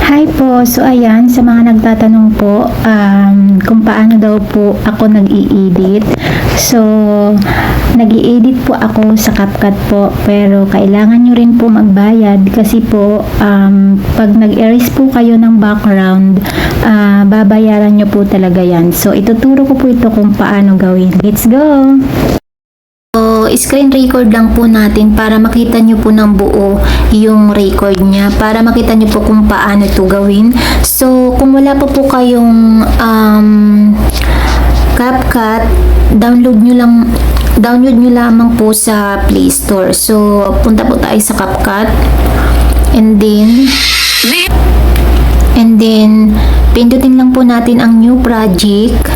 Hi po. So ayan, sa mga nagtatanong po kung paano daw po ako nag-i-edit. So nag-i-edit po ako sa CapCut po, pero kailangan nyo rin po magbayad kasi po pag nag-erase po kayo ng background, babayaran nyo po talaga yan. So ituturo ko po ito kung paano gawin. Let's go! So, screen record lang po natin para makita nyo po ng buo yung record niya. Para makita nyo po kung paano ito gawin. So, kung wala pa po kayong CapCut, download nyo lamang po sa Play Store. So, punta po tayo sa CapCut. And then, pindutin lang po natin ang new project.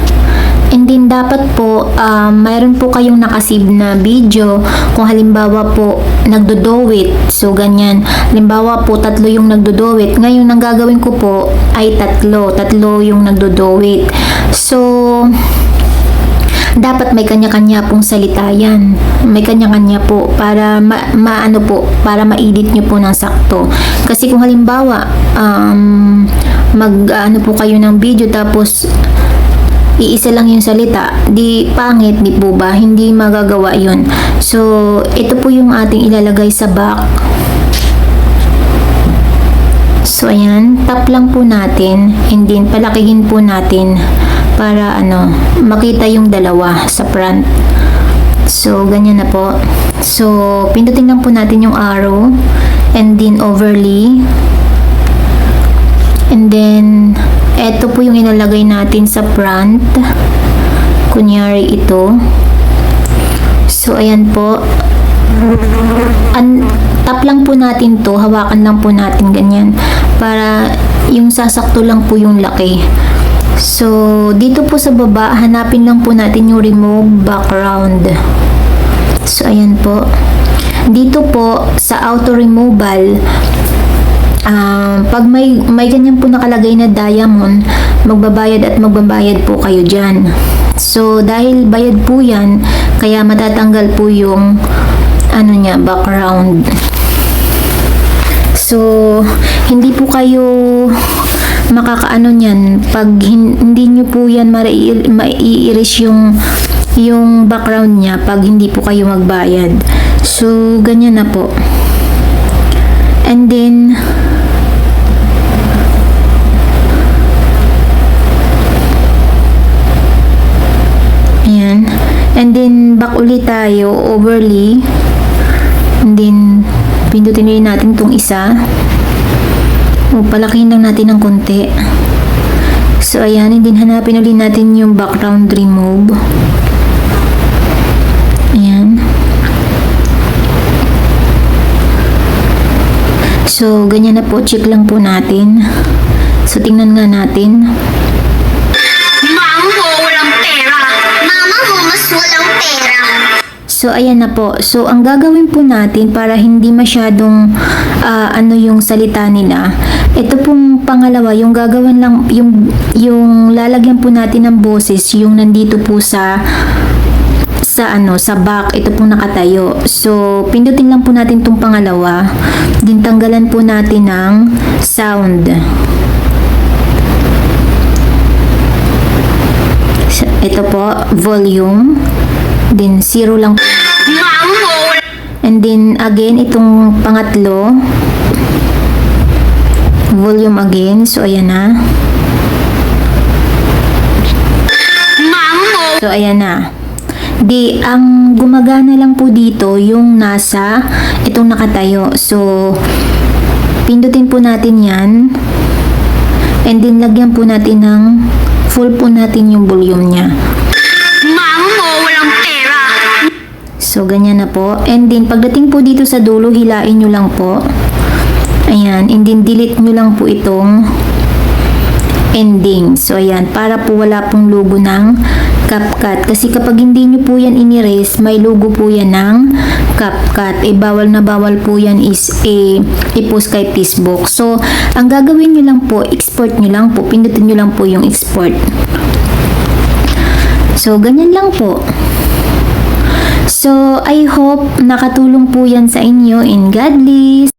And then, dapat po, mayroon po kayong nakasave na video. Kung halimbawa po, nagdo-do-it. So, ganyan. Halimbawa po, 3 yung nagdo-do-it. Ngayon, ang gagawin ko po ay 3. 3 yung nagdo-do-it. So, dapat may kanya-kanya pong salita yan. May kanya-kanya po para para ma-edit nyo po ng sakto. Kasi kung halimbawa, po kayo ng video tapos iisa lang yung salita, di pangit, di po ba? Hindi magagawa yun. So, ito po yung ating ilalagay sa back. So, ayan. Tap lang po natin. And then, palakihin po natin para, makita yung dalawa sa front. So, ganyan na po. So, pindutin lang po natin yung arrow. And then, overlay. And then, eto po yung inalagay natin sa front. Kunyari ito. So, ayan po. Tap lang po natin to. Hawakan lang po natin ganyan. Para yung sasakto lang po yung laki. So, dito po sa baba, hanapin lang po natin yung remove background. So, ayan po. Dito po, sa auto removal, pag may ganyan po nakalagay na diamond, magbabayad at magbabayad po kayo dyan. So, dahil bayad po yan, kaya matatanggal po yung background. So, hindi po kayo makakaano niyan pag hindi nyo po yan mai-erase yung background niya pag hindi po kayo magbayad. So, ganyan na po. And then, ayan. And then, back ulit tayo, overlay. And then, pindutin rin natin itong isa. O, palakihin lang natin ng konti. So, ayan. And then, hanapin ulit natin yung background remove. Ayan. So, ganyan na po. Check lang po natin. So, tingnan nga natin. Mama mo walang pera. Mama mo mas walang pera. So, ayan na po. So, ang gagawin po natin para hindi masyadong yung salita nila. Ito pong pangalawa, yung gagawin lang, yung lalagyan po natin ng boses, yung nandito po sa back, ito pong nakatayo. So, pindutin lang po natin itong pangalawa. Din tanggalan po natin ng sound. Ito po, volume. Then, 0 lang. And then, again, itong pangatlo. Volume again. So, ayan na. So, ayan na. Ang gumagana lang po dito yung nasa itong nakatayo. So, pindutin po natin yan. And then, lagyan po natin ng full po natin yung volume niya. Mama mo walang pera. So, ganyan na po. And then, pagdating po dito sa dulo, hilain nyo lang po. Ayan. And then, delete nyo lang po itong ending. So, ayan. Para po wala pong logo ng CapCut. Kasi kapag hindi nyo po yan in-erase, may logo po yan ng CapCut. Bawal na bawal po yan i-post kay Facebook. So, ang gagawin nyo lang po, export nyo lang po. Pindutin nyo lang po yung export. So, ganyan lang po. So, I hope nakatulong po yan sa inyo, and God bless.